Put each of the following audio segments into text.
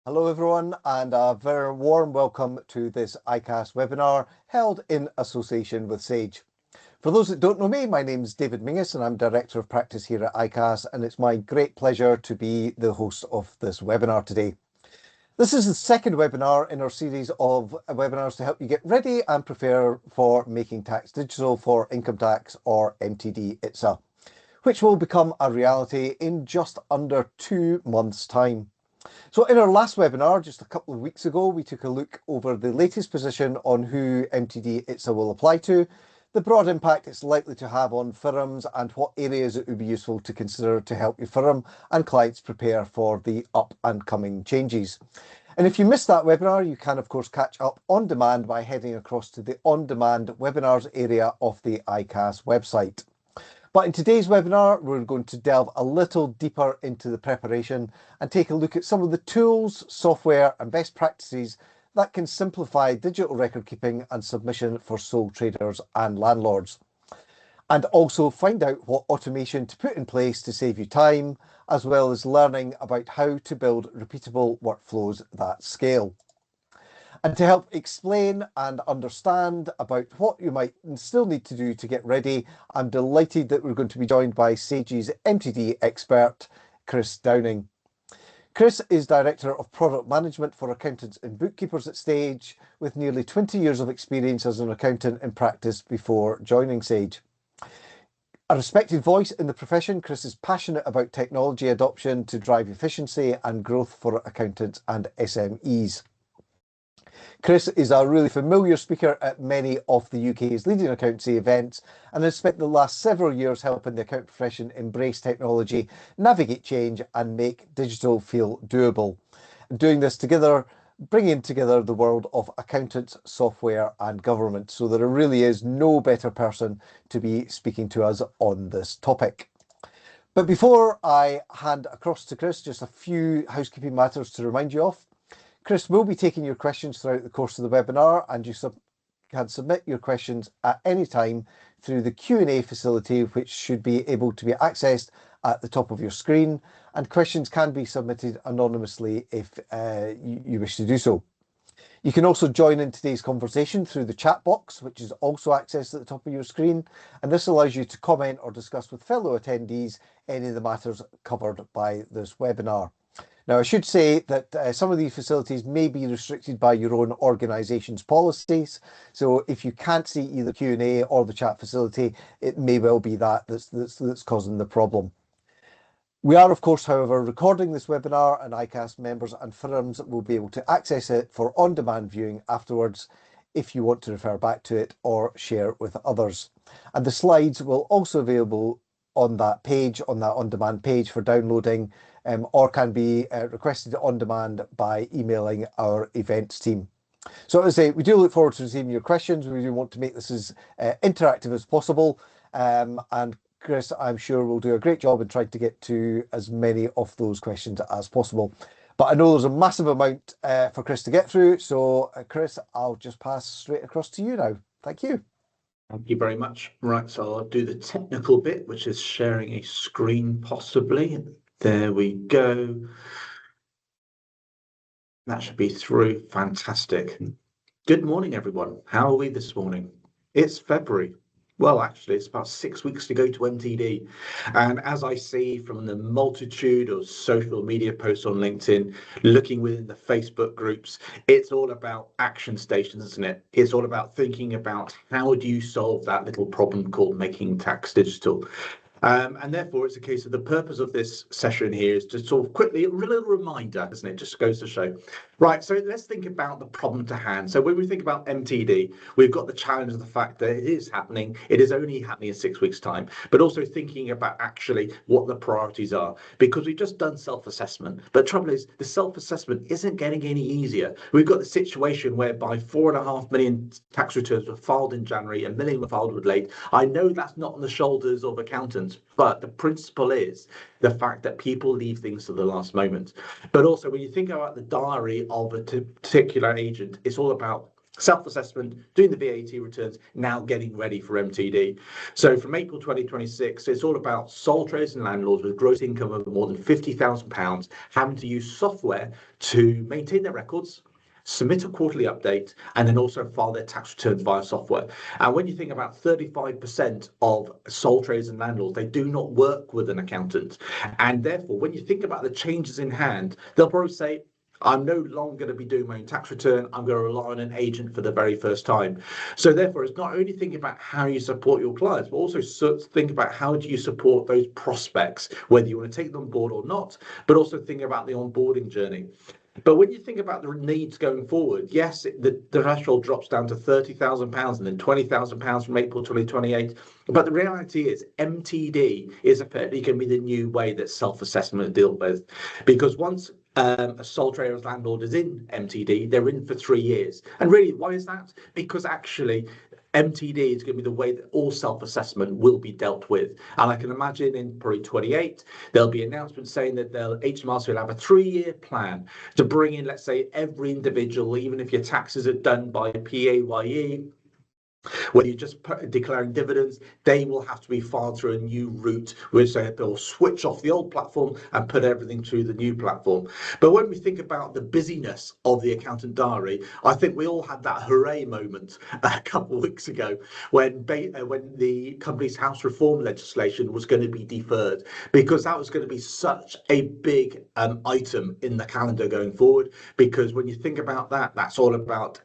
Hello everyone, and a very warm welcome to this ICAS webinar held in association with Sage. For those that don't know me, my name is David Mingus and I'm Director of Practice here at ICAS, and it's my great pleasure to be the host of this webinar today. This is the second webinar in our series of webinars to help you get ready and prepare for Making Tax Digital for Income Tax, or MTD ITSA, which will become a reality in just under 2 months' time. So in our last webinar, just a couple of weeks ago, we took a look over the latest position on who MTD ITSA will apply to, the broad impact it's likely to have on firms, and what areas it would be useful to consider to help your firm and clients prepare for the up and coming changes. And if you missed that webinar, you can of course catch up on demand by heading across to the on-demand webinars area of the ICAS website. But in today's webinar, we're going to delve a little deeper into the preparation and take a look at some of the tools, software and best practices that can simplify digital record keeping and submission for sole traders and landlords. And also find out what automation to put in place to save you time, as well as learning about how to build repeatable workflows that scale. And to help explain and understand about what you might still need to do to get ready, I'm delighted that we're going to be joined by Sage's MTD expert, Chris Downing. Chris is Director of Product Management for Accountants and Bookkeepers at Sage, with nearly 20 years of experience as an accountant in practice before joining Sage. A respected voice in the profession, Chris is passionate about technology adoption to drive efficiency and growth for accountants and SMEs. Chris is a really familiar speaker at many of the UK's leading accountancy events and has spent the last several years helping the account profession embrace technology, navigate change and make digital feel doable. And doing this together, bringing together the world of accountants, software and government. So there really is no better person to be speaking to us on this topic. But before I hand across to Chris, just a few housekeeping matters to remind you of. Chris will be taking your questions throughout the course of the webinar, and you can submit your questions at any time through the Q&A facility, which should be able to be accessed at the top of your screen, and questions can be submitted anonymously if you wish to do so. You can also join in today's conversation through the chat box, which is also accessed at the top of your screen, and this allows you to comment or discuss with fellow attendees any of the matters covered by this webinar. Now, I should say that some of these facilities may be restricted by your own organisation's policies. So if you can't see either Q&A or the chat facility, it may well be that's causing the problem. We are, of course, however, recording this webinar, and ICAS members and firms will be able to access it for on-demand viewing afterwards if you want to refer back to it or share it with others. And the slides will also be available on that page, on that on-demand page for downloading, or can be requested on demand by emailing our events team. So as I say, we do look forward to receiving your questions. We do want to make this as interactive as possible. And Chris, I'm sure will do a great job in trying to get to as many of those questions as possible. But I know there's a massive amount for Chris to get through. So Chris, I'll just pass straight across to you now. Thank you. Thank you very much. Right, so I'll do the technical bit, which is sharing a screen possibly. There we go. That should be through. Fantastic. Good morning, everyone. How are we this morning? It's February. Well, actually, it's about 6 weeks to go to MTD. And as I see from the multitude of social media posts on LinkedIn, looking within the Facebook groups, it's all about action stations, isn't it? It's all about thinking about how do you solve that little problem called making tax digital. And therefore, it's a case of the purpose of this session here is to sort of quickly, a little reminder, isn't it? Just goes to show. Right, so let's think about the problem to hand. So when we think about MTD, we've got the challenge of the fact that it is happening. It is only happening in 6 weeks' time, but also thinking about actually what the priorities are, because we've just done self-assessment. But trouble is, the self-assessment isn't getting any easier. We've got the situation whereby 4.5 million tax returns were filed in January, 1 million were filed with late. I know that's not on the shoulders of accountants, but the principle is the fact that people leave things to the last moment. But also, when you think about the diary of a particular agent, it's all about self-assessment, doing the VAT returns, now getting ready for MTD. So from April 2026, it's all about sole traders and landlords with gross income of more than £50,000 having to use software to maintain their records, submit a quarterly update, and then also file their tax returns via software. And when you think about 35% of sole traders and landlords, they do not work with an accountant. And therefore, when you think about the changes in hand, they'll probably say, I'm no longer going to be doing my own tax return. I'm going to rely on an agent for the very first time. So therefore, it's not only thinking about how you support your clients, but also think about how do you support those prospects, whether you want to take them on board or not, but also think about the onboarding journey. But when you think about the needs going forward, yes, the threshold drops down to £30,000 and then £20,000 from April 2028. But the reality is MTD is effectively going to be the new way that self-assessment is dealt with. Because once a sole trader's landlord is in MTD, they're in for 3 years. And really, why is that? Because actually, MTD is going to be the way that all self-assessment will be dealt with. And I can imagine in probably 28, there'll be announcements saying that HMRC will have a 3-year plan to bring in, let's say, every individual, even if your taxes are done by PAYE, whether you're just declaring dividends, they will have to be filed through a new route, which they'll switch off the old platform and put everything through the new platform. But when we think about the busyness of the accountant diary, I think we all had that hooray moment a couple of weeks ago when the Companies House reform legislation was going to be deferred, because that was going to be such a big item in the calendar going forward. Because when you think about that, that's all about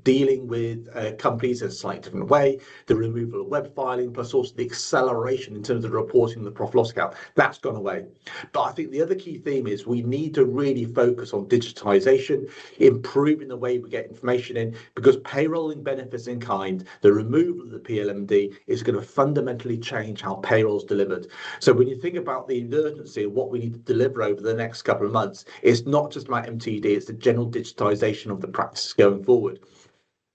dealing with companies in a slightly different way, the removal of web filing, plus also the acceleration in terms of reporting the profit loss account. That's gone away. But I think the other key theme is we need to really focus on digitization, improving the way we get information in, because payrolling benefits in kind, the removal of the PLMD is going to fundamentally change how payroll is delivered. So when you think about the urgency of what we need to deliver over the next couple of months, it's not just about MTD, it's the general digitization of the practices going forward.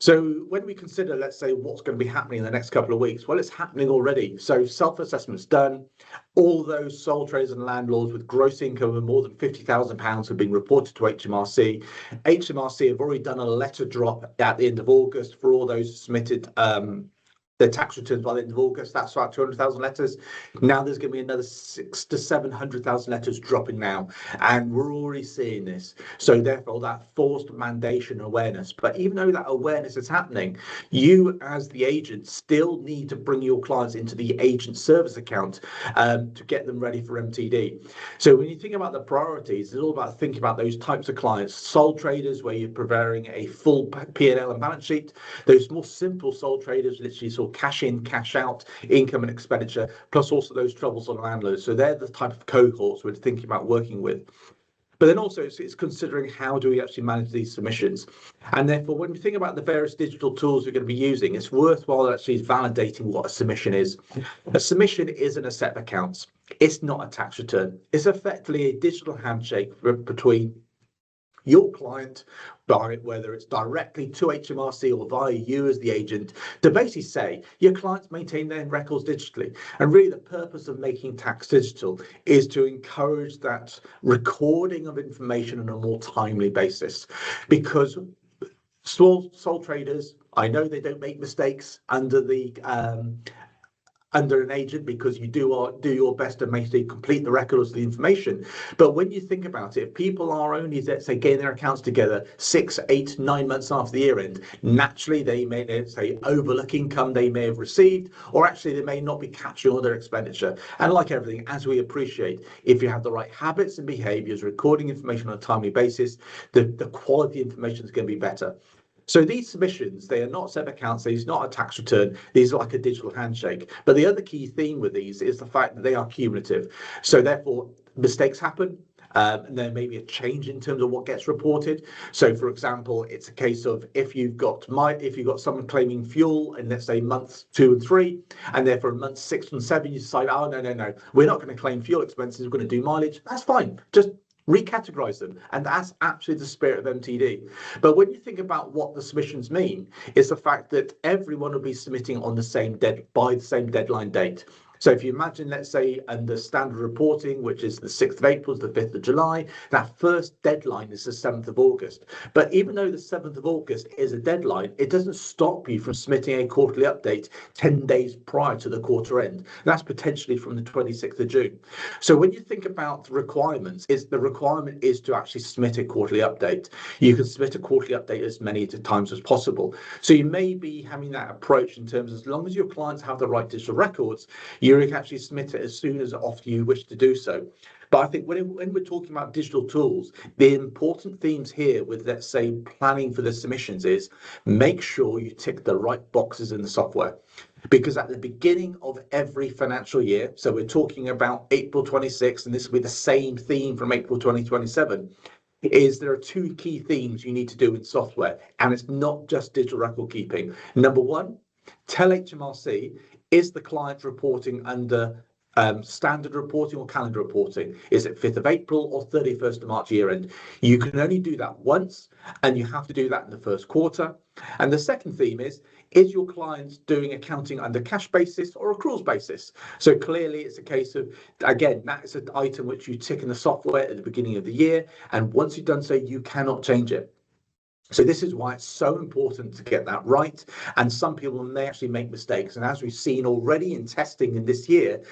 So when we consider, let's say, what's going to be happening in the next couple of weeks, well, it's happening already. So self-assessment's done. All those sole traders and landlords with gross income of more than £50,000 have been reported to HMRC. HMRC have already done a letter drop at the end of August for all those who submitted their tax returns by the end of August. That's about 200,000 letters. Now there's going to be another 600,000 to 700,000 letters dropping now, and we're already seeing this. So therefore, that forced mandation awareness. But even though that awareness is happening, you as the agent still need to bring your clients into the agent service account to get them ready for MTD. So when you think about the priorities, it's all about thinking about those types of clients: sole traders, where you're preparing a full P&L and balance sheet; those more simple sole traders, literally sort of cash in, cash out, income and expenditure, plus also those troubles on landlords. So they're the type of cohorts we're thinking about working with. But then also it's considering how do we actually manage these submissions. And therefore, when we think about the various digital tools we're going to be using, it's worthwhile actually validating what a submission is. A submission isn't a set of accounts. It's not a tax return. It's effectively a digital handshake between your client, whether it's directly to HMRC or via you as the agent, to basically say your clients maintain their records digitally. And really the purpose of Making Tax Digital is to encourage that recording of information on a more timely basis. Because sole traders, I know they don't make mistakes under an agent, because you do your best to make sure you complete the records of the information. But when you think about it, if people are only, let's say, getting their accounts together 6, 8, 9 months after the year end, naturally they may, let's say, overlook income they may have received, or actually they may not be capturing all their expenditure. And like everything, as we appreciate, if you have the right habits and behaviours, recording information on a timely basis, the quality information is going to be better. So these submissions, they are not set accounts, these are not a tax return, these are like a digital handshake. But the other key theme with these is the fact that they are cumulative. So therefore, mistakes happen. And there may be a change in terms of what gets reported. So, for example, it's a case of if you've got someone claiming fuel in, let's say, months 2 and 3, and therefore in months 6 and 7 you decide, oh no, we're not going to claim fuel expenses, we're going to do mileage. That's fine. Just recategorize them, and that's actually the spirit of MTD. But when you think about what the submissions mean, it's the fact that everyone will be submitting on the same by the same deadline date. So if you imagine, let's say, under standard reporting, which is the 6th of April to the 5th of July, that first deadline is the 7th of August. But even though the 7th of August is a deadline, it doesn't stop you from submitting a quarterly update 10 days prior to the quarter end. That's potentially from the 26th of June. So when you think about requirements, the requirement is to actually submit a quarterly update. You can submit a quarterly update as many times as possible. So you may be having that approach in terms of, as long as your clients have the right digital records, you can actually submit it as soon as often you wish to do so. But I think when we're talking about digital tools, the important themes here with, let's say, planning for the submissions is make sure you tick the right boxes in the software. Because at the beginning of every financial year, so we're talking about April 26th, and this will be the same theme from April 2027, is there are two key themes you need to do in software, and it's not just digital record keeping. Number one, tell HMRC, is the client reporting under standard reporting or calendar reporting? Is it 5th of April or 31st of March year end? You can only do that once, and you have to do that in the first quarter. And the second theme is your client doing accounting under cash basis or accruals basis? So clearly it's a case of, again, that is an item which you tick in the software at the beginning of the year, and once you've done so, you cannot change it. So this is why it's so important to get that right. And some people may actually make mistakes. And as we've seen already in testing in this year,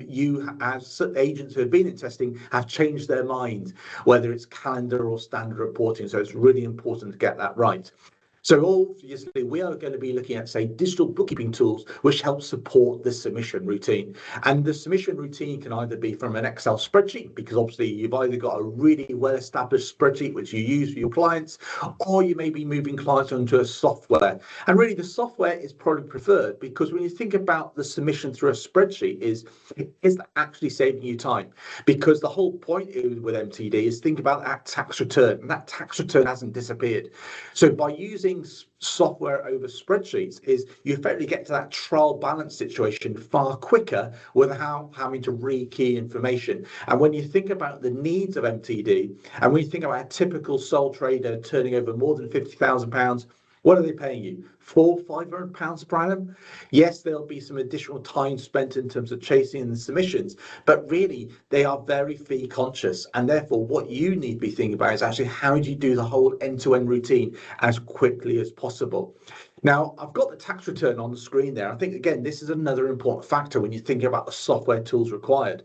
you, as agents who have been in testing, have changed their mind, whether it's calendar or standard reporting. So it's really important to get that right. So obviously we are going to be looking at, say, digital bookkeeping tools, which help support the submission routine. And the submission routine can either be from an Excel spreadsheet, because obviously you've either got a really well-established spreadsheet which you use for your clients, or you may be moving clients onto a software. And really the software is probably preferred, because when you think about the submission through a spreadsheet, is that actually saving you time? Because the whole point with MTD is think about that tax return, and that tax return hasn't disappeared. So by using software over spreadsheets, is you effectively get to that trial balance situation far quicker without having to rekey information. And when you think about the needs of MTD, and when you think about a typical sole trader turning over more than £50,000, what are they paying you? £400-500 per annum? Yes, there'll be some additional time spent in terms of chasing the submissions, but really they are very fee conscious. And therefore, what you need to be thinking about is actually how do you do the whole end-to-end routine as quickly as possible. Now, I've got the tax return on the screen there. I think, again, this is another important factor when you think about the software tools required.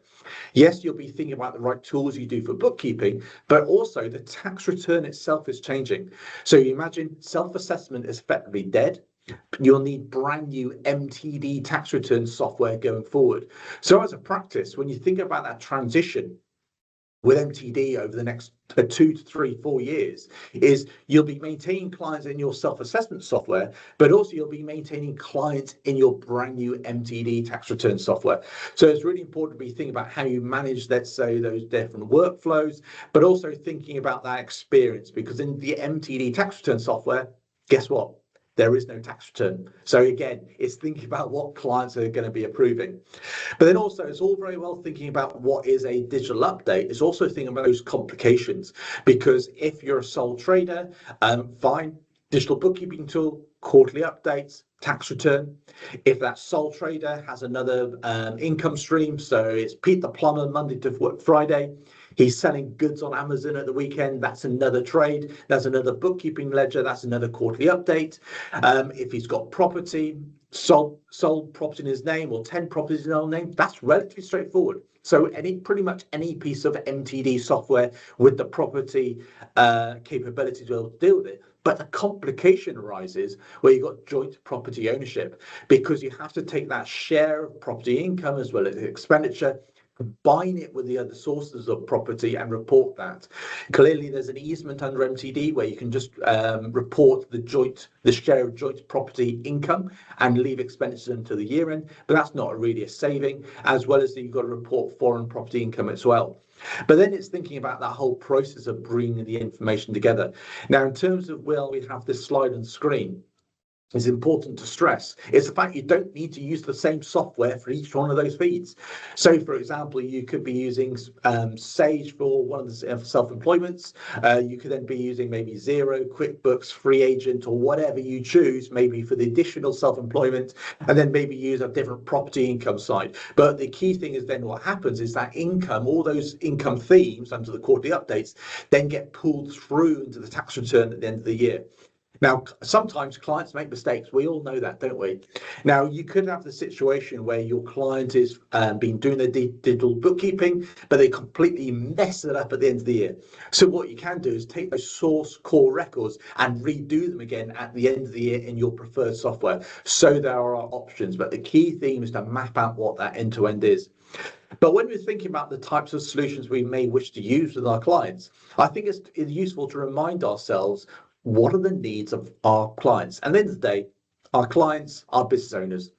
Yes, you'll be thinking about the right tools you do for bookkeeping, but also the tax return itself is changing. So you imagine self-assessment is effectively dead. You'll need brand new MTD tax return software going forward. So as a practice, when you think about that transition with MTD over the next 2 to 3, 4 years, is you'll be maintaining clients in your self-assessment software, but also you'll be maintaining clients in your brand new MTD tax return software. So it's really important to be thinking about how you manage, let's say, those different workflows, but also thinking about that experience, because in the MTD tax return software, guess what? There is no tax return. So again, it's thinking about what clients are going to be approving. But then also, it's all very well thinking about what is a digital update. It's also thinking about those complications, because if you're a sole trader, fine, digital bookkeeping tool, quarterly updates, tax return. If that sole trader has another income stream, so it's Pete the plumber, Monday to Friday, he's selling goods on Amazon at the weekend, that's another trade, that's another bookkeeping ledger, that's another quarterly update. If he's got property, sold property in his name, or 10 properties in his own name, that's relatively straightforward. So pretty much any piece of MTD software with the property capability to be able to deal with it. But the complication arises where you've got joint property ownership, because you have to take that share of property income as well as expenditure, combine it with the other sources of property and report that. Clearly, there's an easement under MTD where you can just report the share of joint property income and leave expenditure until the year end, but that's not really a saving, as well as you've got to report foreign property income as well. But then it's thinking about that whole process of bringing the information together. Now, in terms of, well, we have this slide on screen. is important to stress is the fact you don't need to use the same software for each one of those feeds. So, for example, you could be using Sage for one of the self-employments. You could then be using maybe Xero, QuickBooks, Free Agent, or whatever you choose, maybe for the additional self-employment, and then maybe use a different property income side. But the key thing is then what happens is that income, all those income themes under the quarterly updates, then get pulled through into the tax return at the end of the year. Now, sometimes clients make mistakes. We all know that, don't we? Now, you could have the situation where your client is been doing their digital bookkeeping, but they completely mess it up at the end of the year. So what you can do is take those source core records and redo them again at the end of the year in your preferred software. So there are options, but the key theme is to map out what that end-to-end is. But when we're thinking about the types of solutions we may wish to use with our clients, I think it's useful to remind ourselves what are the needs of our clients. And at the end of the day, our clients are business owners.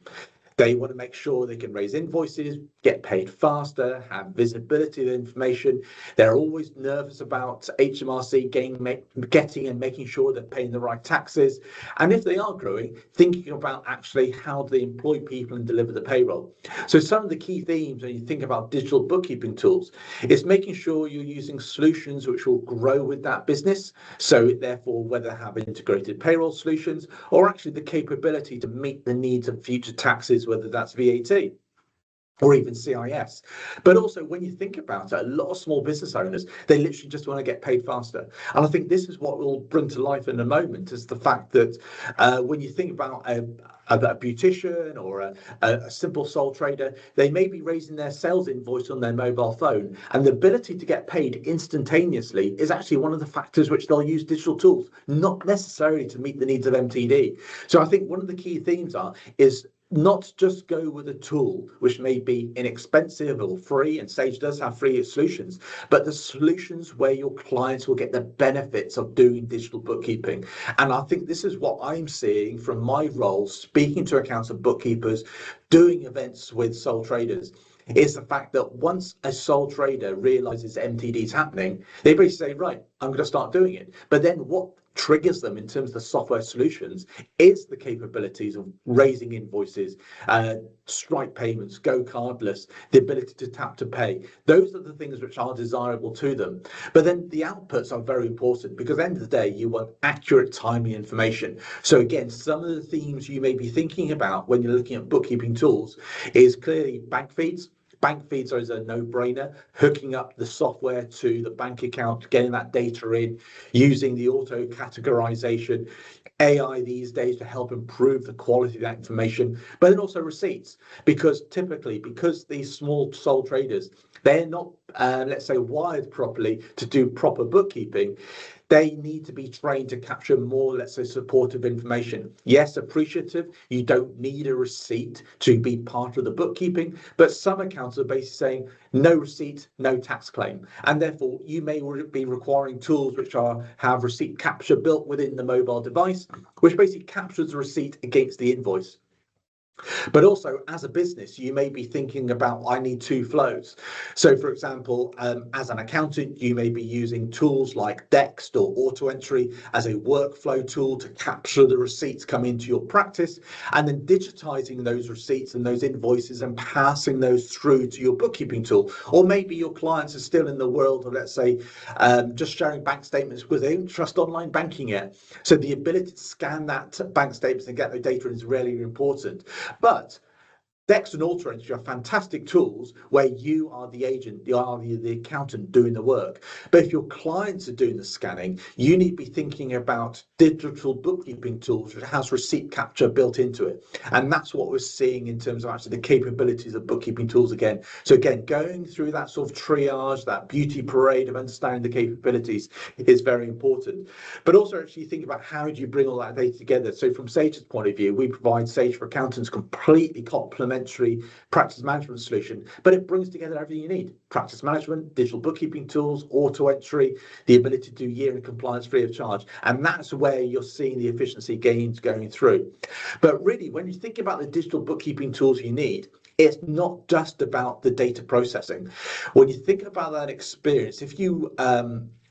They want to make sure they can raise invoices, get paid faster, have visibility of the information. They're always nervous about HMRC getting and making sure they're paying the right taxes. And if they are growing, thinking about actually how do they employ people and deliver the payroll. So some of the key themes when you think about digital bookkeeping tools is making sure you're using solutions which will grow with that business. So therefore, whether have integrated payroll solutions or actually the capability to meet the needs of future taxes, whether that's VAT or even CIS. But also when you think about it, a lot of small business owners, they literally just want to get paid faster. And I think this is what we'll bring to life in a moment, is the fact that when you think about a beautician or a simple sole trader, they may be raising their sales invoice on their mobile phone. And the ability to get paid instantaneously is actually one of the factors which they'll use digital tools, not necessarily to meet the needs of MTD. So I think one of the key themes is not just go with a tool which may be inexpensive or free, and Sage does have free solutions, but the solutions where your clients will get the benefits of doing digital bookkeeping. And I think this is what I'm seeing from my role, speaking to accounts and bookkeepers, doing events with sole traders, is the fact that once a sole trader realizes MTD is happening, they basically say, right, I'm going to start doing it. But then what triggers them in terms of the software solutions is the capabilities of raising invoices, Stripe payments, go cardless, the ability to tap to pay. Those are the things which are desirable to them. But then the outputs are very important, because at the end of the day, you want accurate, timely information. So again, some of the themes you may be thinking about when you're looking at bookkeeping tools is clearly bank feeds. Bank feeds is a no-brainer. Hooking up the software to the bank account, getting that data in, using the auto categorization, AI these days to help improve the quality of that information, but then also receipts, because typically, because these small sole traders, they're not, let's say, wired properly to do proper bookkeeping. They need to be trained to capture more, let's say, supportive information. Yes, appreciative. You don't need a receipt to be part of the bookkeeping, but some accounts are basically saying no receipt, no tax claim. And therefore, you may be requiring tools which have receipt capture built within the mobile device, which basically captures the receipt against the invoice. But also, as a business, you may be thinking about, I need two flows. So, for example, as an accountant, you may be using tools like Dext or Auto Entry as a workflow tool to capture the receipts coming into your practice, and then digitizing those receipts and those invoices and passing those through to your bookkeeping tool. Or maybe your clients are still in the world of, let's say, just sharing bank statements because they don't trust online banking yet. So the ability to scan that bank statements and get the data is really important. But Dex and Auto Entry are fantastic tools where you are the agent, you are the accountant doing the work. But if your clients are doing the scanning, you need to be thinking about digital bookkeeping tools which has receipt capture built into it. And that's what we're seeing in terms of actually the capabilities of bookkeeping tools again. So again, going through that sort of triage, that beauty parade of understanding the capabilities is very important. But also actually think about how do you bring all that data together. So from Sage's point of view, we provide Sage for Accountants completely complementary practice management solution, but it brings together everything you need: practice management, digital bookkeeping tools, auto entry, the ability to do year-end compliance free of charge. And that's where you're seeing the efficiency gains going through. But really, when you think about the digital bookkeeping tools you need, It's not just about the data processing. When you think about that experience, if you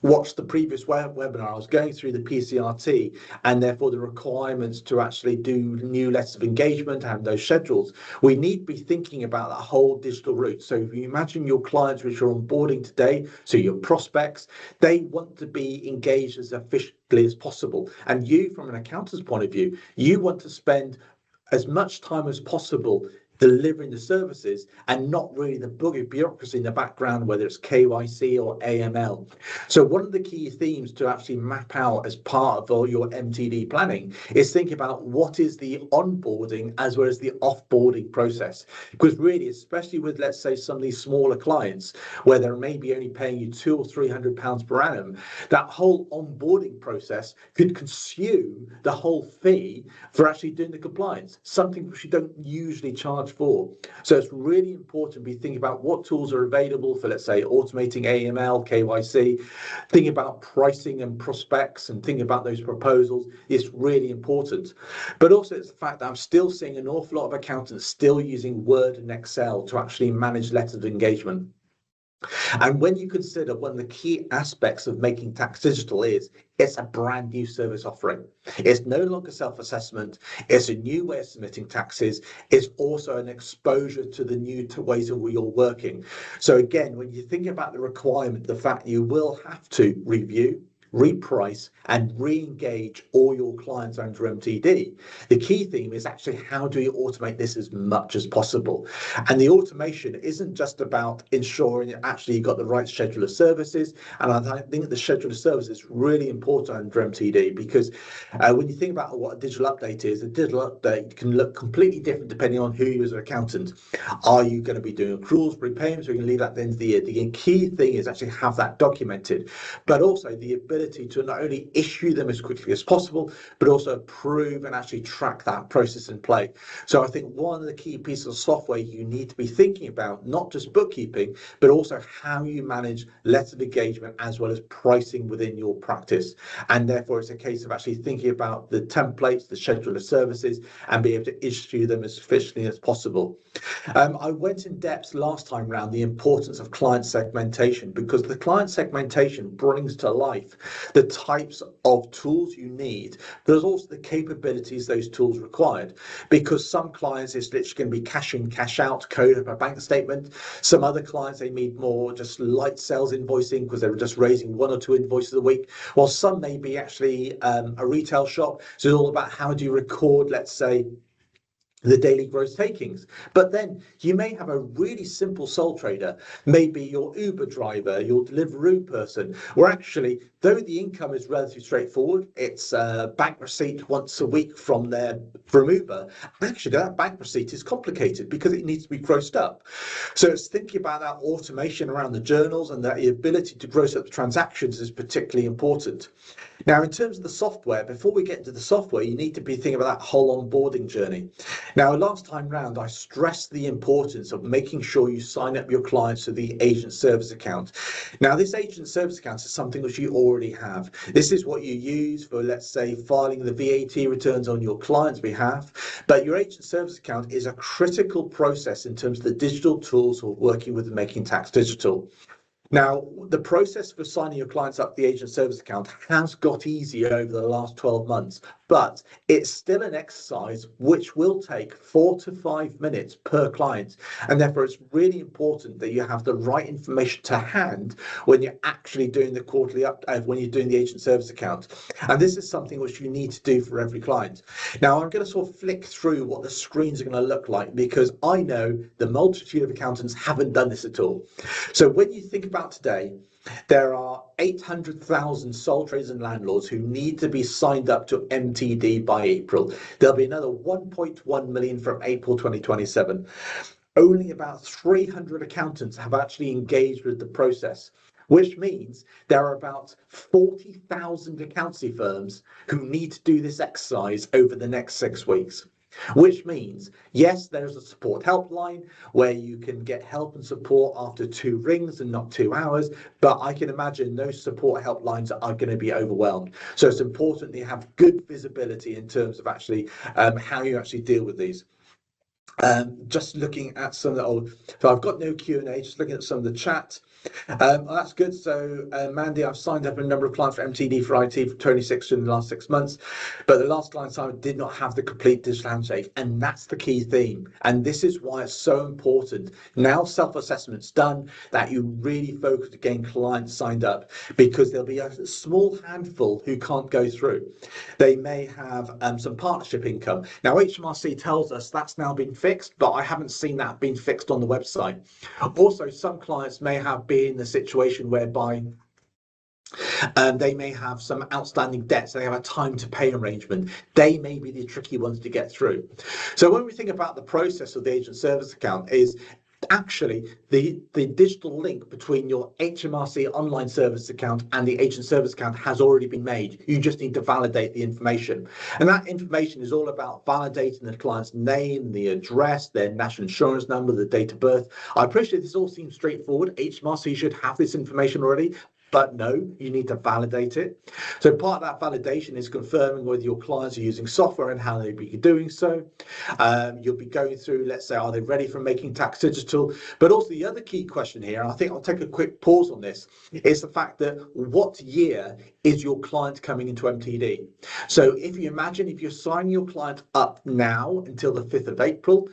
watched the previous webinar, I was going through the PCRT and therefore the requirements to actually do new letters of engagement and those schedules. We need to be thinking about that whole digital route. So if you imagine your clients which are onboarding today, so your prospects, they want to be engaged as efficiently as possible. And you, from an accountant's point of view, you want to spend as much time as possible delivering the services and not really the bureaucracy in the background, whether it's KYC or AML. So one of the key themes to actually map out as part of your MTD planning is think about what is the onboarding as well as the offboarding process. Because really, especially with, let's say, some of these smaller clients where they're maybe only paying you £200 or £300 per annum, that whole onboarding process could consume the whole fee for actually doing the compliance, something which you don't usually charge for. So it's really important to be thinking about what tools are available for, let's say, automating AML, KYC, thinking about pricing and prospects and thinking about those proposals is really important. But also it's the fact that I'm still seeing an awful lot of accountants still using Word and Excel to actually manage letters of engagement. And when you consider one of the key aspects of Making Tax Digital is it's a brand new service offering. It's no longer self-assessment. It's a new way of submitting taxes. It's also an exposure to the new ways that you're working. So again, when you think about the requirement, the fact you will have to review, reprice and re-engage all your clients under MTD. The key theme is actually how do you automate this as much as possible? And the automation isn't just about ensuring that actually you've got the right schedule of services. And I think the schedule of services is really important under MTD because when you think about what a digital update is, a digital update can look completely different depending on who you as an accountant. Are you going to be doing accruals, prepayments, or are you going to leave that at the end of the year? The key thing is actually have that documented, but also the ability to not only issue them as quickly as possible, but also approve and actually track that process in play. So I think one of the key pieces of software you need to be thinking about, not just bookkeeping, but also how you manage letter of engagement as well as pricing within your practice. And therefore, it's a case of actually thinking about the templates, the schedule of services, and be able to issue them as efficiently as possible. I went in depth last time around the importance of client segmentation because the client segmentation brings to life the types of tools you need. There's also the capabilities those tools required because some clients it's literally going to be cash in, cash out code of a bank statement. Some other clients they need more just light sales invoicing because they were just raising 1 or 2 invoices a week, while some may be actually a retail shop. So it's all about how do you record, let's say, the daily gross takings. But then you may have a really simple sole trader, maybe your Uber driver, your Deliveroo person, where actually, though the income is relatively straightforward, it's a bank receipt once a week from Uber, actually that bank receipt is complicated because it needs to be grossed up. So it's thinking about that automation around the journals and that the ability to gross up the transactions is particularly important. Now, in terms of the software, before we get into the software, you need to be thinking about that whole onboarding journey. Now, last time round, I stressed the importance of making sure you sign up your clients to the agent service account. Now, this agent service account is something which you already have. This is what you use for, let's say, filing the VAT returns on your client's behalf. But your agent service account is a critical process in terms of the digital tools for working with Making Tax Digital. Now, the process for signing your clients up the agent service account has got easier over the last 12 months, but it's still an exercise which will take 4 to 5 minutes per client. And therefore, it's really important that you have the right information to hand when you're actually doing the quarterly update, when you're doing the agent service account. And this is something which you need to do for every client. Now, I'm going to sort of flick through what the screens are going to look like because I know the multitude of accountants haven't done this at all. So when you think about today, there are 800,000 sole traders and landlords who need to be signed up to MTD by April. There'll be another 1.1 million from April 2027. Only about 300 accountants have actually engaged with the process, which means there are about 40,000 accountancy firms who need to do this exercise over the next 6 weeks. Which means, yes, there's a support helpline where you can get help and support after 2 rings and not 2 hours, but I can imagine those support helplines are going to be overwhelmed. So it's important that you have good visibility in terms of actually how you actually deal with these. Just looking at some of the old, so I've got no Q&A, just looking at some of the chat. That's good. So, Mandy, I've signed up a number of clients for MTD for IT for 26 in the last 6 months, but the last client signed did not have the complete digital handshake, and that's the key theme. And this is why it's so important. Now, self-assessment's done, that you really focus to getting clients signed up, because there'll be a small handful who can't go through. They may have some partnership income. Now, HMRC tells us that's now been fixed, but I haven't seen that being fixed on the website. Also, some clients may have been in a situation whereby they may have some outstanding debts. They have a time to pay arrangement. They may be the tricky ones to get through. So when we think about the process of the agent service account, is actually the digital link between your HMRC online service account and the agent service account has already been made. You just need to validate the information. And that information is all about validating the client's name, the address, their national insurance number, the date of birth. I appreciate this all seems straightforward. HMRC should have this information already. But no, you need to validate it. So part of that validation is confirming whether your clients are using software and how they'll be doing so. You'll be going through, let's say, are they ready for Making Tax Digital? But also the other key question here, and I think I'll take a quick pause on this, is the fact that what year is your client coming into MTD? So if you imagine if you're signing your client up now until the 5th of April,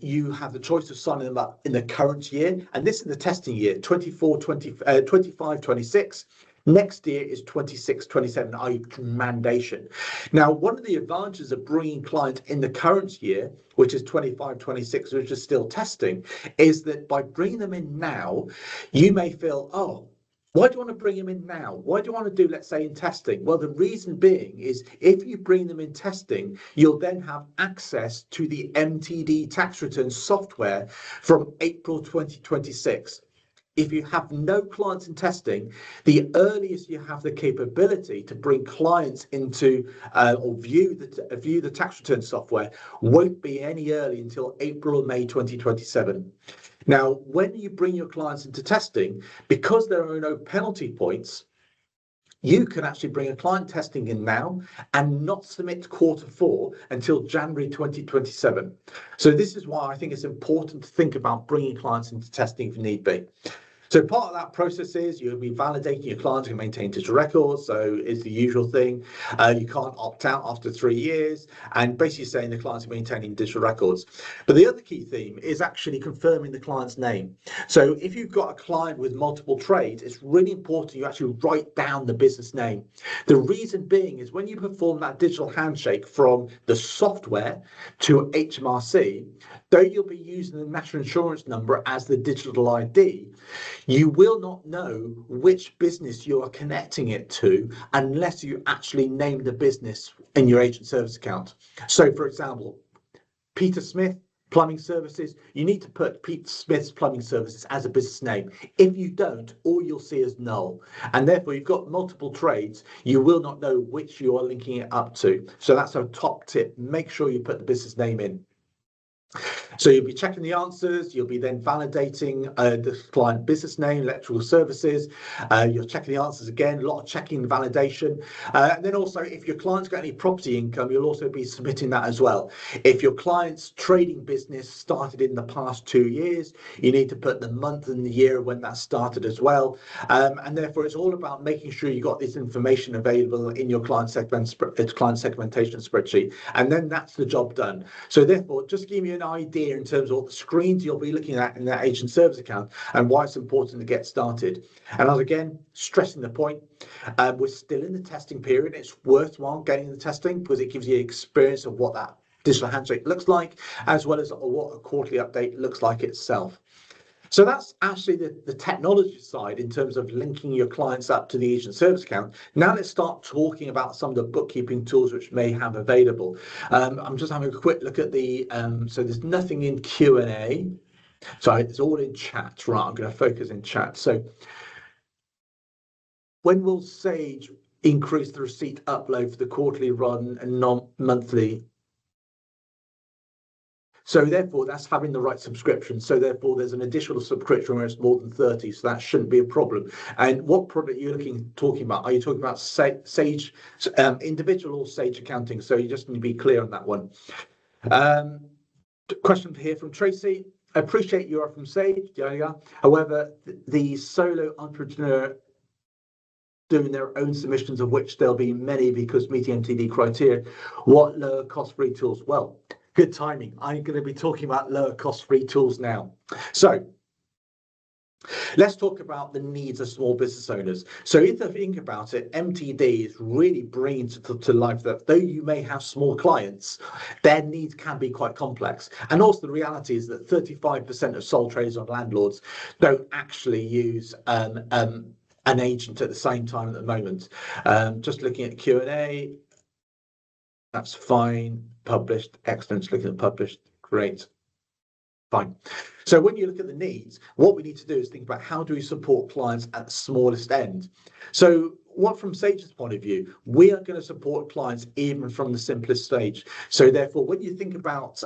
you have the choice of signing them up in the current year, and this is the testing year, 25, 26. Next year is 26, 27, i.e. mandation. Now, one of the advantages of bringing clients in the current year, which is 25, 26, which is still testing, is that by bringing them in now, you may feel, oh, why do you want to bring them in now? Why do you want to do, let's say, in testing? Well, the reason being is if you bring them in testing, you'll then have access to the MTD tax return software from April 2026. If you have no clients in testing, the earliest you have the capability to bring clients into or view the tax return software won't be any early until April or May 2027. Now, when you bring your clients into testing, because there are no penalty points, you can actually bring a client testing in now and not submit to Q4 until January 2027. So this is why I think it's important to think about bringing clients into testing if need be. So part of that process is you'll be validating your clients can maintain digital records. So it's the usual thing. You can't opt out after 3 years, and basically saying the clients are maintaining digital records. But the other key theme is actually confirming the client's name. So if you've got a client with multiple trades, it's really important you actually write down the business name. The reason being is when you perform that digital handshake from the software to HMRC, though you'll be using the national insurance number as the digital ID, you will not know which business you are connecting it to unless you actually name the business in your agent service account. So, for example, Peter Smith Plumbing Services, you need to put Pete Smith's Plumbing Services as a business name. If you don't, all you'll see is null. And therefore, you've got multiple trades, you will not know which you are linking it up to. So that's a top tip. Make sure you put the business name in. So you'll be checking the answers, you'll be then validating the client business name, electrical services, you're checking the answers again, a lot of checking and validation. And then also if your client's got any property income, you'll also be submitting that as well. If your client's trading business started in the past 2 years, you need to put the month and the year when that started as well. And therefore it's all about making sure you got this information available in your client segmentation spreadsheet. And then that's the job done. So therefore, just give you an idea in terms of what the screens you'll be looking at in that agent service account and why it's important to get started. And as again, stressing the point, we're still in the testing period. It's worthwhile getting the testing because it gives you experience of what that digital handshake looks like, as well as what a quarterly update looks like itself. So that's actually the technology side in terms of linking your clients up to the agent service account. Now let's start talking about some of the bookkeeping tools which may have available. I'm just having a quick look at the, so there's nothing in Q&A. So it's all in chat, right? I'm going to focus in chat. So when will Sage increase the receipt upload for the quarterly run and non-monthly? So therefore, that's having the right subscription. So therefore, there's an additional subscription where it's more than 30. So that shouldn't be a problem. And what product are you talking about? Are you talking about Sage individual or Sage accounting? So you just need to be clear on that one. Question here from Tracy. I appreciate you are from Sage. Yeah. However, the solo entrepreneur doing their own submissions, of which there'll be many because meeting MTD criteria, what lower cost free tools? Well, good timing. I'm going to be talking about lower cost free tools now. So let's talk about the needs of small business owners. So if you think about it, MTD is really bringing to life that though you may have small clients, their needs can be quite complex. And also the reality is that 35% of sole traders and landlords don't actually use an agent at the same time at the moment. Just looking at Q&A, that's fine. Published, excellent. Looking at published, great. Fine. So when you look at the needs, what we need to do is think about how do we support clients at the smallest end. So what from Sage's point of view, we are going to support clients even from the simplest stage. So therefore, when you think about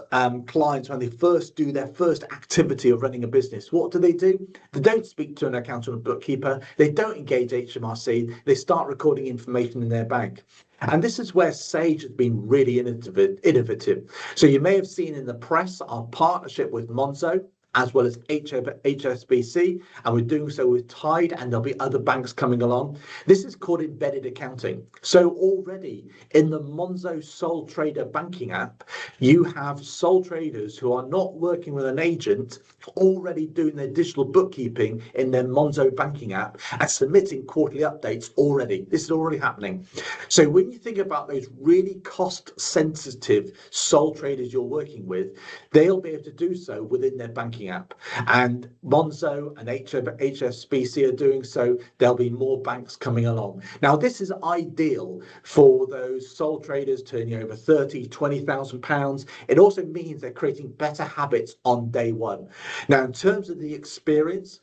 clients, when they first do their first activity of running a business, what do? They don't speak to an accountant or bookkeeper. They don't engage HMRC. They start recording information in their bank. And this is where Sage has been really innovative. So you may have seen in the press our partnership with Monzo, as well as HSBC, and we're doing so with Tide, and there'll be other banks coming along. This is called embedded accounting. So already in the Monzo sole trader banking app, you have sole traders who are not working with an agent already doing their digital bookkeeping in their Monzo banking app and submitting quarterly updates already. This is already happening. So when you think about those really cost sensitive sole traders you're working with, they'll be able to do so within their banking app. And Monzo and HSBC are doing so. There'll be more banks coming along. Now, this is ideal for those sole traders turning over 30, 20,000 pounds. It also means they're creating better habits on day one. Now, in terms of the experience,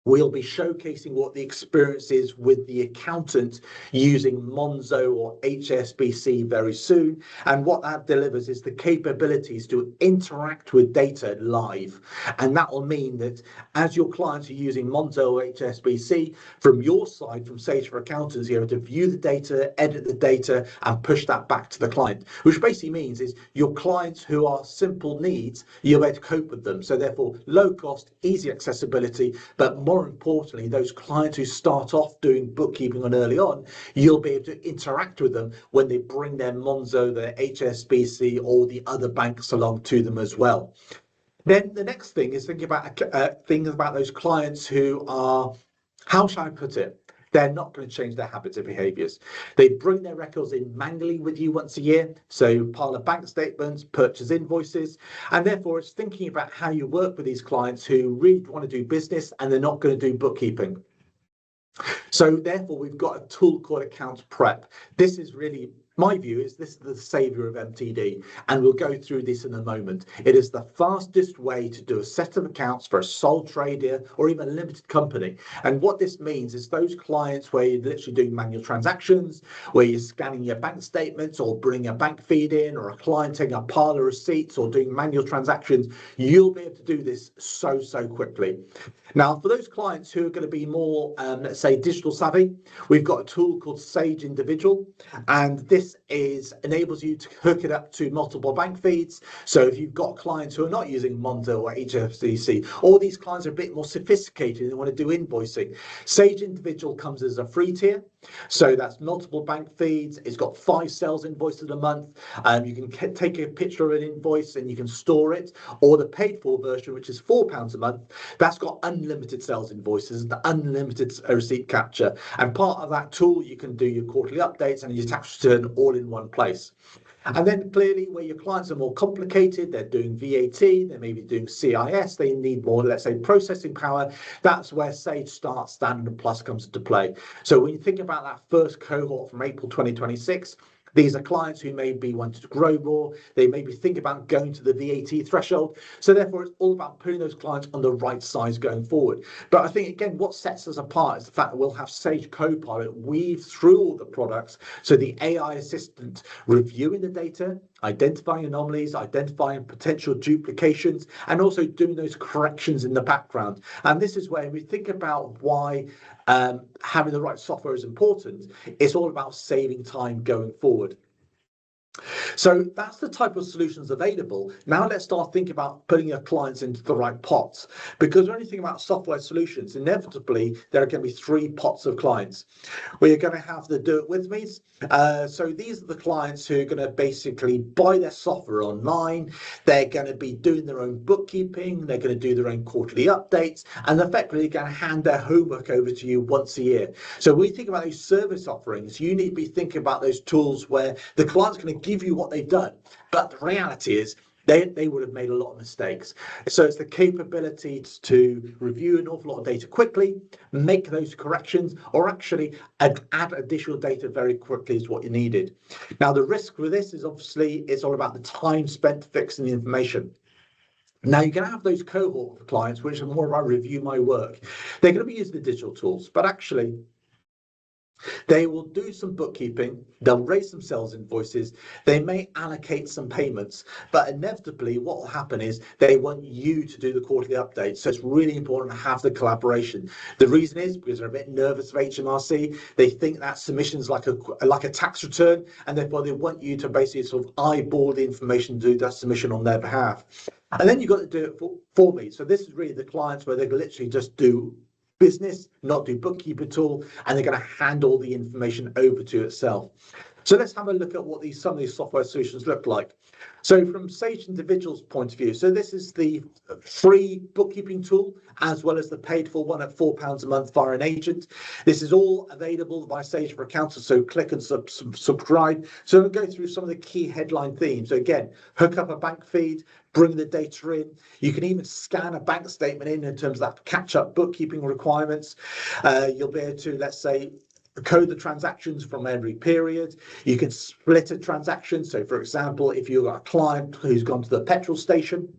we'll be showcasing what the experience is with the accountant using Monzo or HSBC very soon. And what that delivers is the capabilities to interact with data live. And that will mean that as your clients are using Monzo or HSBC, from your side, from Sage for Accountants, you're able to view the data, edit the data, and push that back to the client, which basically means is your clients who are simple needs, you're able to cope with them. So therefore, low cost, easy accessibility, but more importantly, those clients who start off doing bookkeeping on early on, you'll be able to interact with them when they bring their Monzo, their HSBC, or the other banks along to them as well. Then the next thing is thinking about those clients who are, how shall I put it? They're not going to change their habits or behaviours. They bring their records in manually with you once a year. So pile of bank statements, purchase invoices, and therefore it's thinking about how you work with these clients who really want to do business and they're not going to do bookkeeping. So therefore we've got a tool called Accounts Prep. This is really, my view is this is the savior of MTD, and we'll go through this in a moment. It is the fastest way to do a set of accounts for a sole trader or even a limited company. And what this means is those clients where you're literally doing manual transactions, where you're scanning your bank statements or bringing a bank feed in, or a client taking a pile of receipts or doing manual transactions, you'll be able to do this so quickly. Now, for those clients who are going to be more, let's say, digital savvy, we've got a tool called Sage Individual, and this enables you to hook it up to multiple bank feeds. So if you've got clients who are not using Monzo or HFCC, or these clients are a bit more sophisticated and they want to do invoicing, Sage Individual comes as a free tier. So that's multiple bank feeds. It's got 5 sales invoices a month. You can take a picture of an invoice and you can store it. Or the paid for version, which is £4 a month, that's got unlimited sales invoices and unlimited receipt capture. And part of that tool, you can do your quarterly updates and your tax return all in one place. And then clearly where your clients are more complicated, they're doing VAT, they may be doing CIS, they need more, let's say, processing power. That's where Sage Start, Standard and Plus comes into play. So when you think about that first cohort from April 2026, these are clients who may be wanting to grow more. They may be thinking about going to the VAT threshold. So therefore, it's all about putting those clients on the right size going forward. But I think, again, what sets us apart is the fact that we'll have Sage Copilot weave through all the products. So the AI assistant reviewing the data, identifying anomalies, identifying potential duplications, and also doing those corrections in the background. And this is where we think about why having the right software is important. It's all about saving time going forward. So that's the type of solutions available. Now let's start thinking about putting your clients into the right pots. Because when you think about software solutions, inevitably there are going to be three pots of clients. We're going to have the do it with me's. So these are the clients who are going to basically buy their software online. They're going to be doing their own bookkeeping. They're going to do their own quarterly updates, and effectively going to hand their homework over to you once a year. So when you think about these service offerings, you need to be thinking about those tools where the client's going to give you what they've done. But the reality is they would have made a lot of mistakes. So it's the capability to review an awful lot of data quickly, make those corrections, or actually add additional data very quickly is what you needed. Now, the risk with this is obviously it's all about the time spent fixing the information. Now, you're going to have those cohort of clients, which are more about review my work. They're going to be using the digital tools, but actually they will do some bookkeeping, they'll raise some sales invoices, they may allocate some payments, but inevitably what will happen is they want you to do the quarterly updates. So it's really important to have the collaboration. The reason is because they're a bit nervous of HMRC. They think that submission's like a tax return, and therefore they want you to basically sort of eyeball the information, do that submission on their behalf. And then you've got to do it for me. So this is really the clients where they literally just do business, not do bookkeep at all, and they're going to hand all the information over to itself. So let's have a look at what some of these software solutions look like. So from Sage Individual's point of view, so this is the free bookkeeping tool, as well as the paid for one at £4 a month via an agent. This is all available by Sage for Accountants, so click and subscribe. So we'll go through some of the key headline themes. So again, hook up a bank feed, bring the data in. You can even scan a bank statement in terms of that catch-up bookkeeping requirements. You'll be able to, let's say, code the transactions from every period. You can split a transaction. So, for example, if you've got a client who's gone to the petrol station,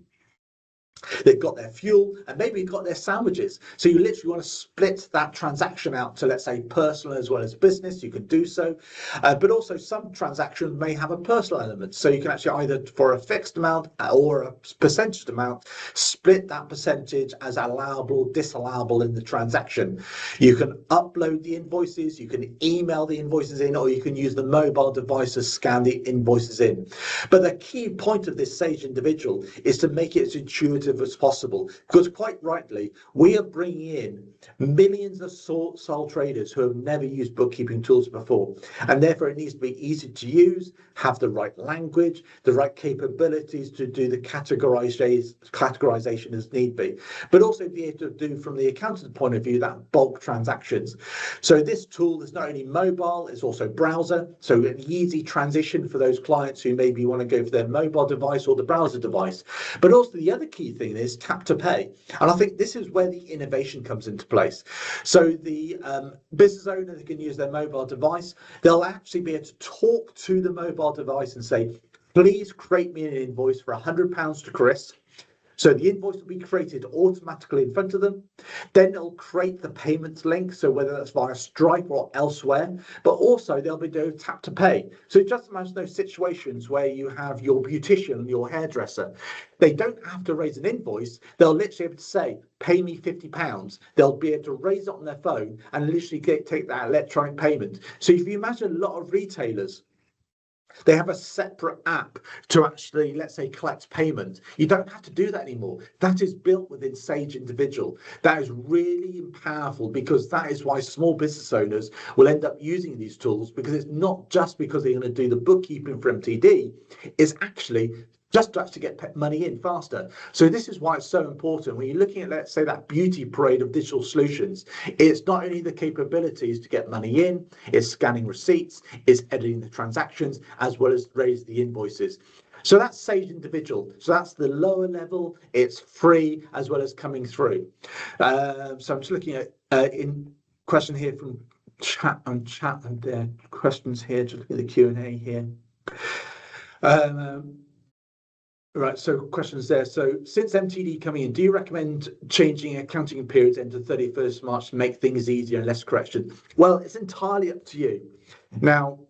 they've got their fuel and maybe got their sandwiches. So you literally want to split that transaction out to, let's say, personal as well as business. You can do so. But also some transactions may have a personal element. So you can actually either for a fixed amount or a percentage amount, split that percentage as allowable, disallowable in the transaction. You can upload the invoices, you can email the invoices in, or you can use the mobile device to scan the invoices in. But the key point of this Sage Individual is to make it as intuitive as possible, because quite rightly we are bringing in millions of sole traders who have never used bookkeeping tools before, and therefore it needs to be easy to use, have the right language, the right capabilities to do the categorization as need be, but also be able to do from the accountant's point of view that bulk transactions. So this tool is not only mobile, it's also browser, so an easy transition for those clients who maybe want to go for their mobile device or the browser device. But also the other key thing is tap to pay, and I think this is where the innovation comes into place. So the business owner can use their mobile device. They'll actually be able to talk to the mobile device and say, please create me an invoice for £100 to Chris. So the invoice will be created automatically in front of them. Then it'll create the payment link, so whether that's via Stripe or elsewhere, but also they'll be doing tap to pay. So just imagine those situations where you have your beautician, your hairdresser. They don't have to raise an invoice. They'll literally be able to say, pay me £50. They'll be able to raise it on their phone and literally take that electronic payment. So if you imagine a lot of retailers, they have a separate app to actually, let's say, collect payment. You don't have to do that anymore. That is built within Sage Individual. That is really powerful, because that is why small business owners will end up using these tools, because it's not just because they're going to do the bookkeeping for MTD, it's actually just to actually get money in faster. So this is why it's so important when you're looking at, let's say, that beauty parade of digital solutions. It's not only the capabilities to get money in, it's scanning receipts, it's editing the transactions, as well as raise the invoices. So that's Sage Individual. So that's the lower level. It's free as well as coming through. So I'm just looking at in question here from chat and there questions here. Just look at the Q&A here. Right, so questions there. So since MTD coming in, do you recommend changing accounting periods into 31st March to make things easier and less correction? Well, it's entirely up to you. Now,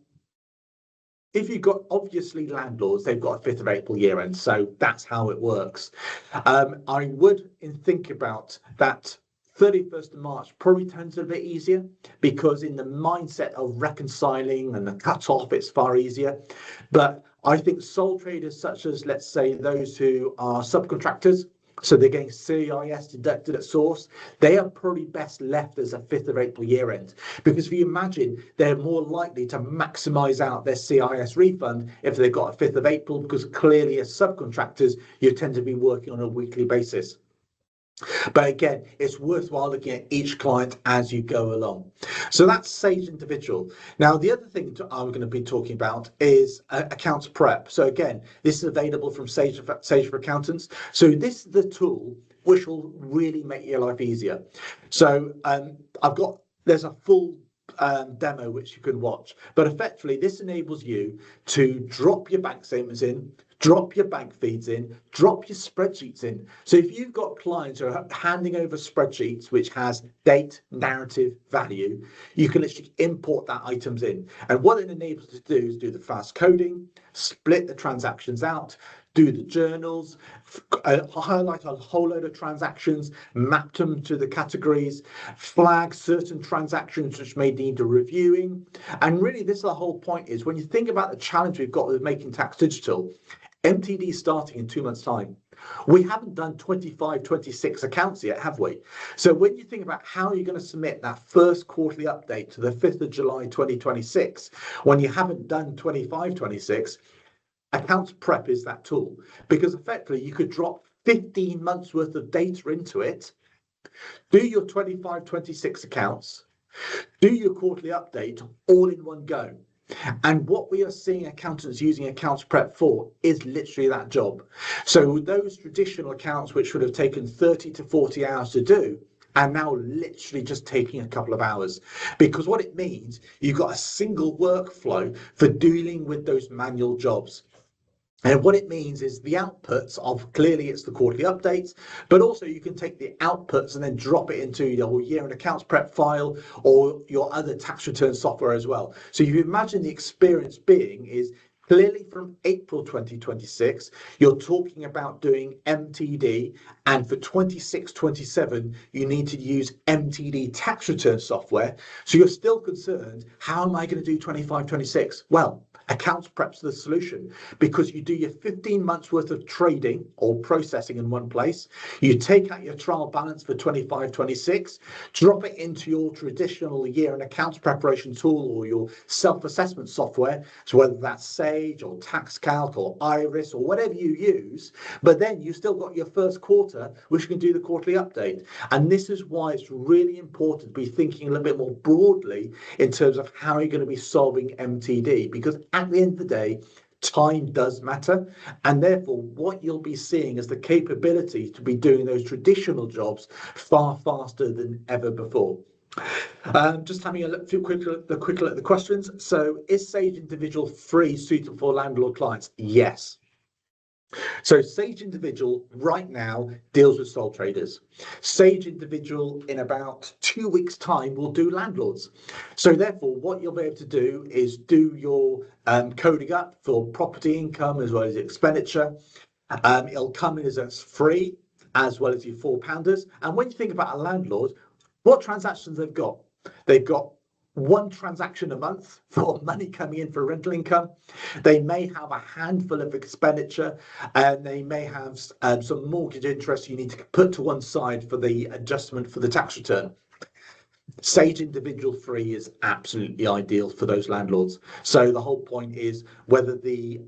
if you've got, obviously, landlords, they've got a 5th of April year end, so that's how it works. I would think about that 31st of March probably turns a bit easier, because in the mindset of reconciling and the cut-off, it's far easier. But I think sole traders such as, let's say, those who are subcontractors, so they're getting CIS deducted at source, they are probably best left as a 5th of April year end. Because if you imagine, they're more likely to maximise out their CIS refund if they've got a 5th of April, because clearly as subcontractors, you tend to be working on a weekly basis. But again, it's worthwhile looking at each client as you go along. So that's Sage Individual. Now, the other thing I'm going to be talking about is accounts prep. So again, this is available from Sage for Accountants. So this is the tool which will really make your life easier. So there's a full demo which you can watch, but effectively this enables you to drop your bank statements in, drop your bank feeds in, drop your spreadsheets in. So if you've got clients who are handing over spreadsheets which has date, narrative, value, you can literally import that items in. And what it enables you to do is do the fast coding, split the transactions out, do the journals, highlight a whole load of transactions, map them to the categories, flag certain transactions which may need a reviewing. And really, this is the whole point is when you think about the challenge we've got with Making Tax Digital, MTD starting in 2 months' time. We haven't done 25, 26 accounts yet, have we? So when you think about how you're going to submit that first quarterly update to the 5th of July 2026, when you haven't done 25, 26, accounts prep is that tool, because effectively you could drop 15 months worth of data into it, do your 25, 26 accounts, do your quarterly update all in one go. And what we are seeing accountants using accounts prep for is literally that job. So those traditional accounts which would have taken 30 to 40 hours to do are now literally just taking a couple of hours, because what it means, you've got a single workflow for dealing with those manual jobs. And what it means is the outputs of, clearly it's the quarterly updates, but also you can take the outputs and then drop it into your year and accounts prep file or your other tax return software as well. So you imagine the experience being is clearly from April 2026, you're talking about doing MTD, and for 26, 27, you need to use MTD tax return software. So you're still concerned, how am I going to do 25, 26? Well, accounts prep's the solution, because you do your 15 months worth of trading or processing in one place, you take out your trial balance for 25, 26, drop it into your traditional year and accounts preparation tool or your self-assessment software, so whether that's Sage or TaxCalc or Iris or whatever you use, but then you still got your first quarter which can do the quarterly update. And this is why it's really important to be thinking a little bit more broadly in terms of how you're going to be solving MTD, because at the end of the day, time does matter, and therefore what you'll be seeing is the capability to be doing those traditional jobs far faster than ever before. Just having a quick look at the questions. So is Sage Individual free suitable for landlord clients? Yes. So Sage Individual right now deals with sole traders. Sage Individual in about 2 weeks' time will do landlords. So therefore, what you'll be able to do is do your coding up for property income as well as expenditure. It'll come in as free as well as your £4. And when you think about a landlord, what transactions they've got? They've got one transaction a month for money coming in for rental income. They may have a handful of expenditure, and they may have some mortgage interest you need to put to one side for the adjustment for the tax return. Sage Individual Free is absolutely ideal for those landlords. So the whole point is whether the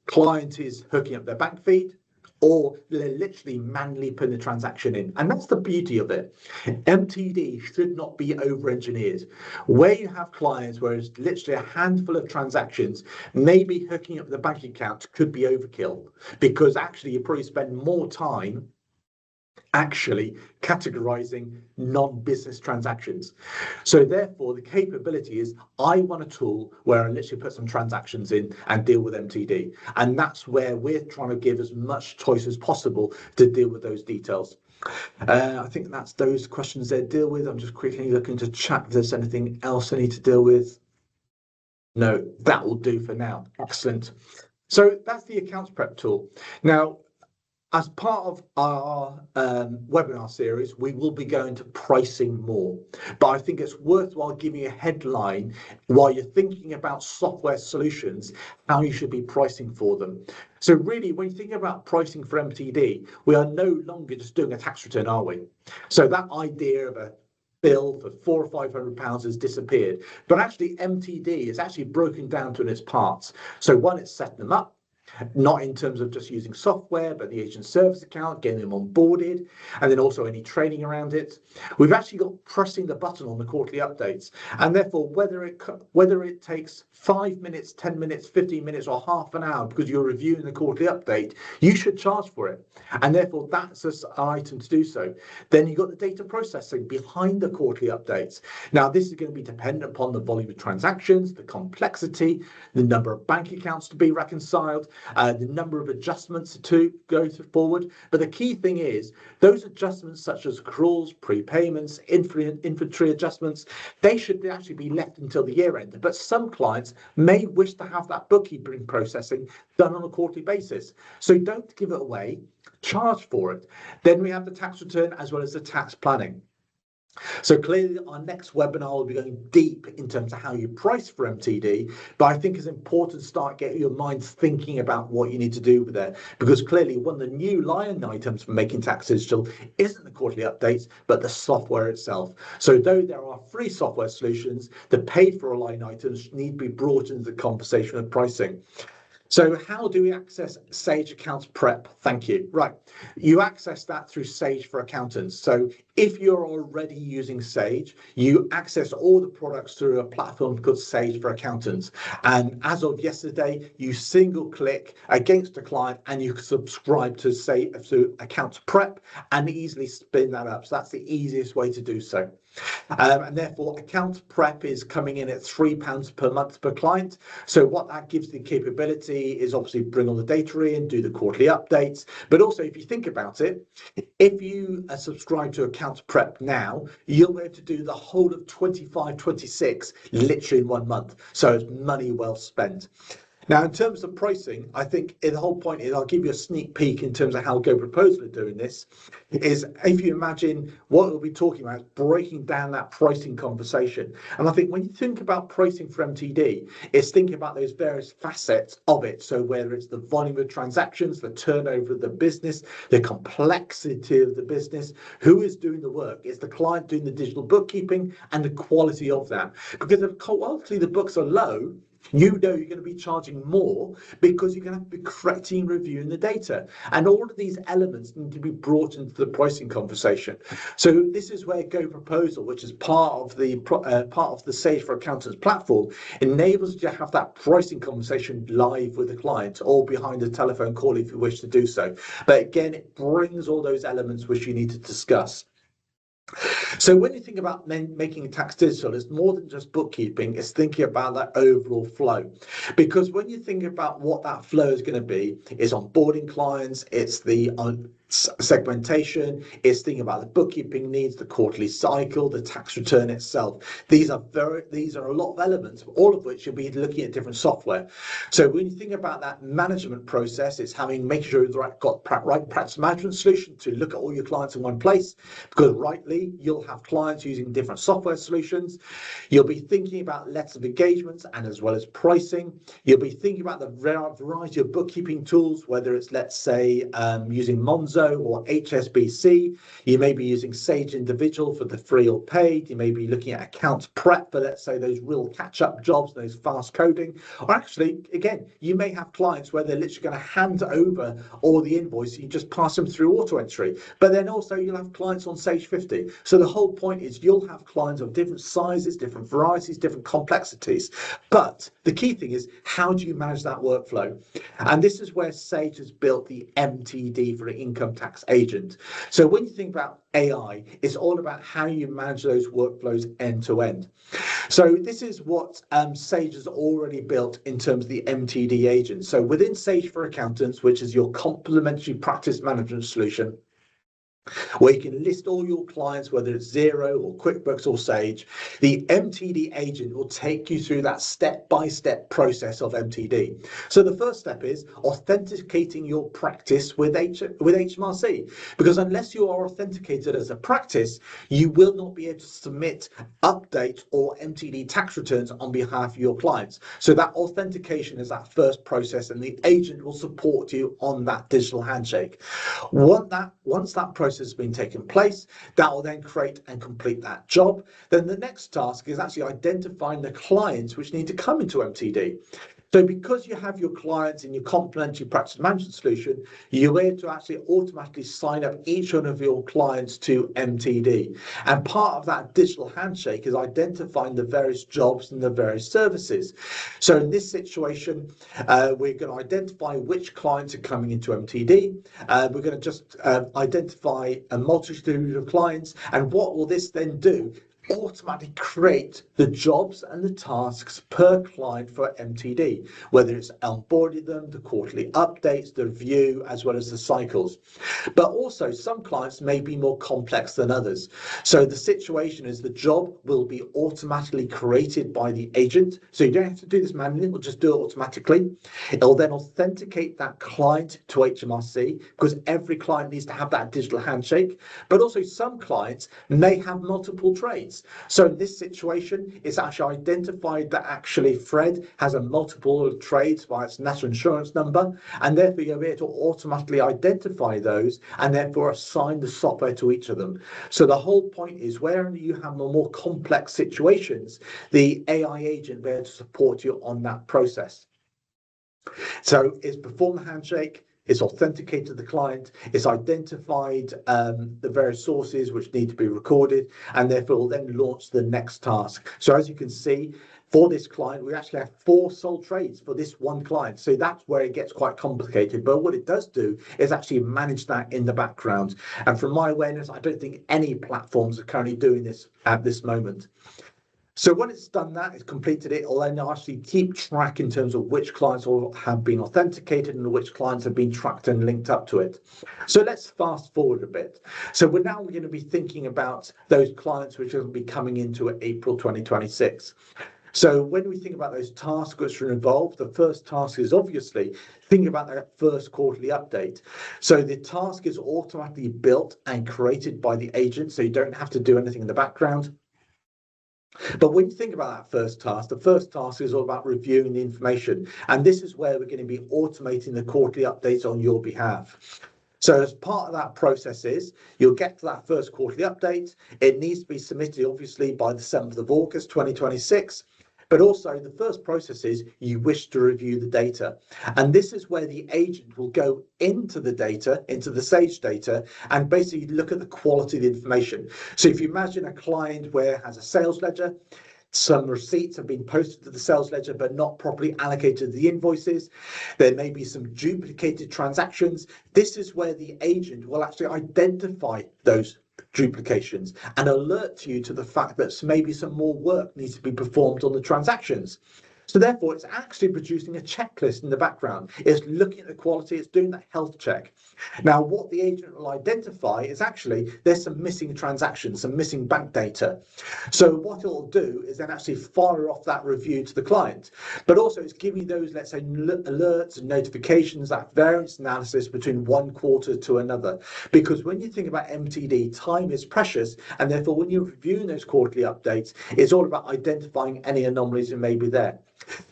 client is hooking up their bank feed or they're literally manually putting the transaction in. And that's the beauty of it. MTD should not be over-engineered. Where you have clients where it's literally a handful of transactions, maybe hooking up the bank account could be overkill, because actually you probably spend more time actually categorizing non-business transactions. So therefore the capability is, I want a tool where I literally put some transactions in and deal with MTD, and that's where we're trying to give as much choice as possible to deal with those details. I think that's those questions they deal with. I'm just quickly looking to chat if there's anything else I need to deal with. No, that will do for now. Excellent. So that's the accounts prep tool. Now, as part of our webinar series, we will be going to pricing more. But I think it's worthwhile giving a headline while you're thinking about software solutions, how you should be pricing for them. So really, when you think about pricing for MTD, we are no longer just doing a tax return, are we? So that idea of a bill for £400 or £500 has disappeared. But actually, MTD is actually broken down to its parts. So one, it's setting them up, not in terms of just using software, but the agent service account, getting them onboarded, and then also any training around it. We've actually got pressing the button on the quarterly updates, and therefore whether it takes 5 minutes, 10 minutes, 15 minutes, or half an hour because you're reviewing the quarterly update, you should charge for it, and therefore that's an item to do so. Then you've got the data processing behind the quarterly updates. Now this is going to be dependent upon the volume of transactions, the complexity, the number of bank accounts to be reconciled, the number of adjustments to go forward. But the key thing is those adjustments such as accruals, prepayments, inventory adjustments, they should actually be left until the year end. But some clients may wish to have that bookkeeping processing done on a quarterly basis. So don't give it away, charge for it. Then we have the tax return as well as the tax planning. So clearly our next webinar will be going deep in terms of how you price for MTD, but I think it's important to start getting your mind thinking about what you need to do with it, because clearly one of the new line items for Making Tax Digital isn't the quarterly updates, but the software itself. So though there are free software solutions, the paid for line items need to be brought into the conversation of pricing. So how do we access Sage Accounts Prep? Thank you. Right, you access that through Sage for Accountants. So if you're already using Sage, you access all the products through a platform called Sage for Accountants. And as of yesterday, you single click against a client and you can subscribe to Accounts Prep and easily spin that up. So that's the easiest way to do so. And therefore, Accounts Prep is coming in at £3 per month per client. So what that gives the capability is obviously bring all the data in, do the quarterly updates. But also, if you think about it, if you subscribe to Accounts Prep now, you'll be able to do the whole of 25-26 literally in 1 month. So it's money well spent. Now, in terms of pricing, I think the whole point is I'll give you a sneak peek in terms of how Go Proposal are doing this, is if you imagine what we'll be talking about is breaking down that pricing conversation. And I think when you think about pricing for MTD, it's thinking about those various facets of it. So whether it's the volume of transactions, the turnover of the business, the complexity of the business, who is doing the work? Is the client doing the digital bookkeeping, and the quality of that? Because if quality of the books are low, you know you're going to be charging more because you're going to have to be correcting and reviewing the data. And all of these elements need to be brought into the pricing conversation. So this is where Go Proposal, which is part of the Sage for Accountants platform, enables you to have that pricing conversation live with the client or behind a telephone call if you wish to do so. But again, it brings all those elements which you need to discuss. So when you think about making tax digital, it's more than just bookkeeping, it's thinking about that overall flow. Because when you think about what that flow is going to be, it's onboarding clients, it's the segmentation, it's thinking about the bookkeeping needs, the quarterly cycle, the tax return itself. These are a lot of elements, all of which you'll be looking at different software. So when you think about that management process, it's making sure you've got right practice management solution to look at all your clients in one place, because rightly you'll have clients using different software solutions. You'll be thinking about letters of engagements and as well as pricing. You'll be thinking about the variety of bookkeeping tools, whether it's, let's say, using Monzo or HSBC. You may be using Sage Individual for the free or paid. You may be looking at Accounts Prep for, let's say, those real catch-up jobs, those fast coding. Or actually, again, you may have clients where they're literally going to hand over all the invoice. You just pass them through auto entry. But then also you'll have clients on Sage 50. So the whole point is you'll have clients of different sizes, different varieties, different complexities. But the key thing is, how do you manage that workflow? And this is where Sage has built the MTD for an income tax agent. So when you think about AI, it's all about how you manage those workflows end to end. So this is what Sage has already built in terms of the MTD agent. So within Sage for Accountants, which is your complementary practice management solution, where you can list all your clients, whether it's Xero or QuickBooks or Sage. The MTD agent will take you through that step-by-step process of MTD. So the first step is authenticating your practice with HMRC, because unless you are authenticated as a practice, you will not be able to submit updates or MTD tax returns on behalf of your clients. So that authentication is that first process, and the agent will support you on that digital handshake. Once that process has been taken place, that will then create and complete that job. Then the next task is actually identifying the clients which need to come into MTD. So because you have your clients in your complementary practice management solution, you're able to actually automatically sign up each one of your clients to MTD. And part of that digital handshake is identifying the various jobs and the various services. So in this situation, we're going to identify which clients are coming into MTD. We're going to just identify a multitude of clients. And what will this then do? Automatically create the jobs and the tasks per client for MTD, whether it's onboarding them, the quarterly updates, the review, as well as the cycles. But also some clients may be more complex than others. So the situation is the job will be automatically created by the agent. So you don't have to do this manually, we'll just do it automatically. It'll then authenticate that client to HMRC, because every client needs to have that digital handshake. But also some clients may have multiple trades. So in this situation, it's actually identified that actually Fred has a multiple of trades by its national insurance number, and therefore you'll be able to automatically identify those and therefore assign the software to each of them. So the whole point is where you have more complex situations, the AI agent will be able to support you on that process. So it's perform the handshake, it's authenticated the client, it's identified the various sources which need to be recorded, and therefore will then launch the next task. So as you can see, for this client, we actually have 4 sole trades for this one client. So that's where it gets quite complicated. But what it does do is actually manage that in the background. And from my awareness, I don't think any platforms are currently doing this at this moment. So when it's done that, it's completed it, it'll then actually keep track in terms of which clients have been authenticated and which clients have been tracked and linked up to it. So let's fast forward a bit. So we're now going to be thinking about those clients which will be coming into April 2026. So when we think about those tasks which are involved, the first task is obviously thinking about that first quarterly update. So the task is automatically built and created by the agent, so you don't have to do anything in the background. But when you think about that first task, the first task is all about reviewing the information. And this is where we're going to be automating the quarterly updates on your behalf. So as part of that process is, you'll get to that first quarterly update. It needs to be submitted, obviously, by the 7th of August, 2026. But also the first process is you wish to review the data. And this is where the agent will go into the data, into the Sage data, and basically look at the quality of the information. So if you imagine a client where it has a sales ledger, some receipts have been posted to the sales ledger but not properly allocated to the invoices. There may be some duplicated transactions. This is where the agent will actually identify those duplications and alert you to the fact that maybe some more work needs to be performed on the transactions. So therefore, it's actually producing a checklist in the background. It's looking at the quality, it's doing that health check. Now, what the agent will identify is actually there's some missing transactions, some missing bank data. So what it'll do is then actually fire off that review to the client. But also it's giving those, let's say, alerts and notifications, that variance analysis between one quarter to another. Because when you think about MTD, time is precious. And therefore, when you're reviewing those quarterly updates, it's all about identifying any anomalies that may be there.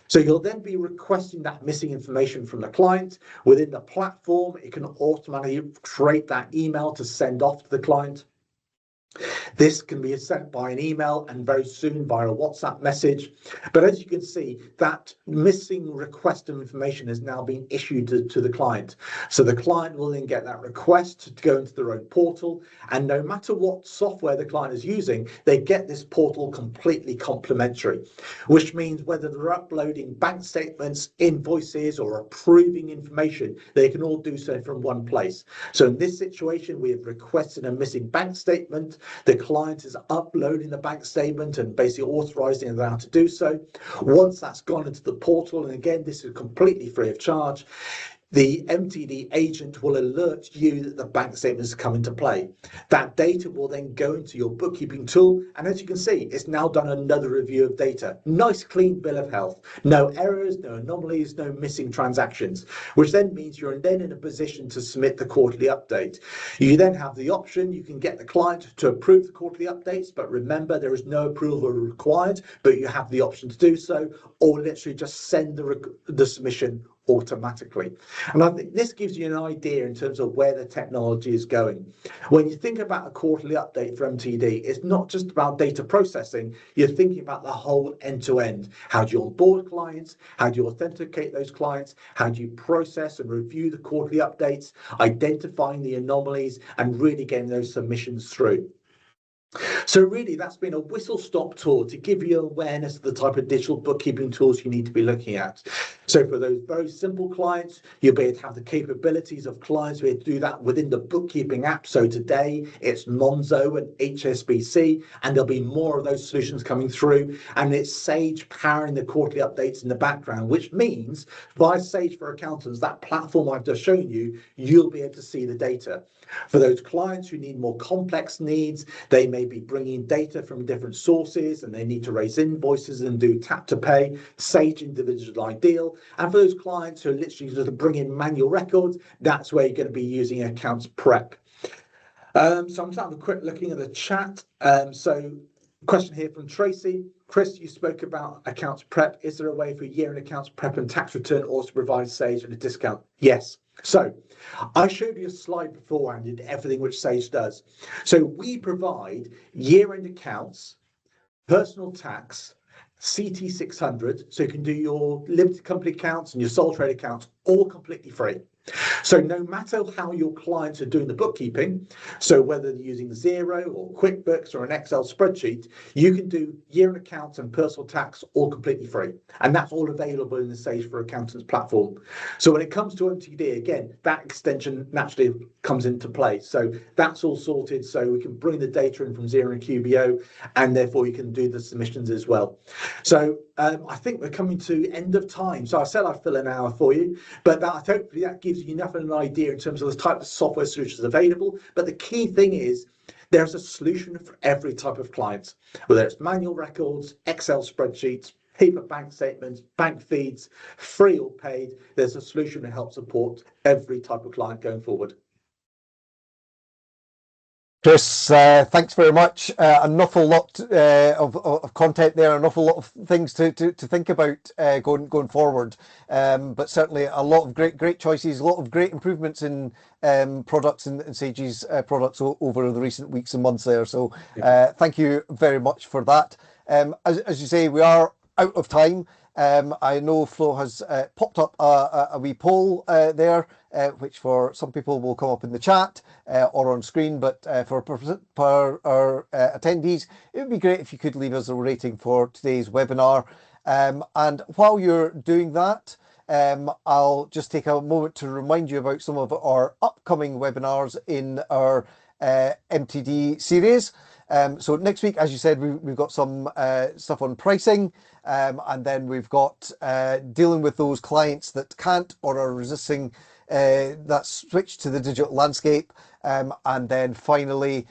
So you'll then be requesting that missing information from the client. Within the platform, it can automatically create that email to send off to the client. This can be sent by an email and very soon via a WhatsApp message. But as you can see, that missing request of information has now been issued to the client. So the client will then get that request to go into their own portal. And no matter what software the client is using, they get this portal completely complimentary, which means whether they're uploading bank statements, invoices, or approving information, they can all do so from one place. So in this situation, we have requested a missing bank statement. The client is uploading the bank statement and basically authorizing them how to do so. Once that's gone into the portal, and again, this is completely free of charge, the MTD agent will alert you that the bank statements come into play. That data will then go into your bookkeeping tool, and as you can see, it's now done another review of data. Nice clean bill of health, no errors, no anomalies, no missing transactions, which then means you're then in a position to submit the quarterly update. You then have the option, you can get the client to approve the quarterly updates, but remember there is no approval required, but you have the option to do so, or literally just send the submission automatically. And I think this gives you an idea in terms of where the technology is going. When you think about a quarterly update for MTD, it's not just about data processing, you're thinking about the whole end-to-end. How do you onboard clients? How do you authenticate those clients? How do you process and review the quarterly updates, identifying the anomalies and really getting those submissions through? So really, that's been a whistle-stop tour to give you awareness of the type of digital bookkeeping tools you need to be looking at. So for those very simple clients, you'll be able to have the capabilities of clients, be able to do that within the bookkeeping app. So today, it's Monzo and HSBC, and there'll be more of those solutions coming through. And it's Sage powering the quarterly updates in the background, which means via Sage for Accountants, that platform I've just shown you, you'll be able to see the data. For those clients who need more complex needs, they may be bringing data from different sources and they need to raise invoices and do tap to pay, Sage Individual Ideal. And for those clients who are literally just bringing manual records, that's where you're going to be using Accounts Prep. So I'm just having a quick looking at the chat. So question here from Tracy. Chris, you spoke about Accounts Prep. Is there a way for year-end Accounts Prep and tax return also to provide Sage at a discount? Yes. So I showed you a slide beforehand in everything which Sage does. So we provide year-end accounts, personal tax, CT600, so you can do your limited company accounts and your sole trade accounts all completely free. So no matter how your clients are doing the bookkeeping, so whether they're using Xero or QuickBooks or an Excel spreadsheet, you can do year-end accounts and personal tax all completely free. And that's all available in the Sage for Accountants platform. So when it comes to MTD, again, that extension naturally comes into play. So that's all sorted. So we can bring the data in from Xero and QBO, and therefore you can do the submissions as well. So I think we're coming to end of time. So I said I'd fill an hour for you, but hopefully that gives you enough of an idea in terms of the type of software solutions available. But the key thing is there's a solution for every type of client, whether it's manual records, Excel spreadsheets, paper bank statements, bank feeds, free or paid. There's a solution to help support every type of client going forward. Chris, thanks very much. An awful lot of content there, an awful lot of things to think about going forward. But certainly a lot of great choices, a lot of great improvements in products and Sage's products over the recent weeks and months there. So thank you very much for that. As you say, we are out of time. I know Flo has popped up a wee poll there, which for some people will come up in the chat or on screen, but for our attendees, it would be great if you could leave us a rating for today's webinar. And while you're doing that, I'll just take a moment to remind you about some of our upcoming webinars in our MTD series. So next week, as you said, we've got some stuff on pricing, and then we've got dealing with those clients that can't or are resisting that switch to the digital landscape. And then finally,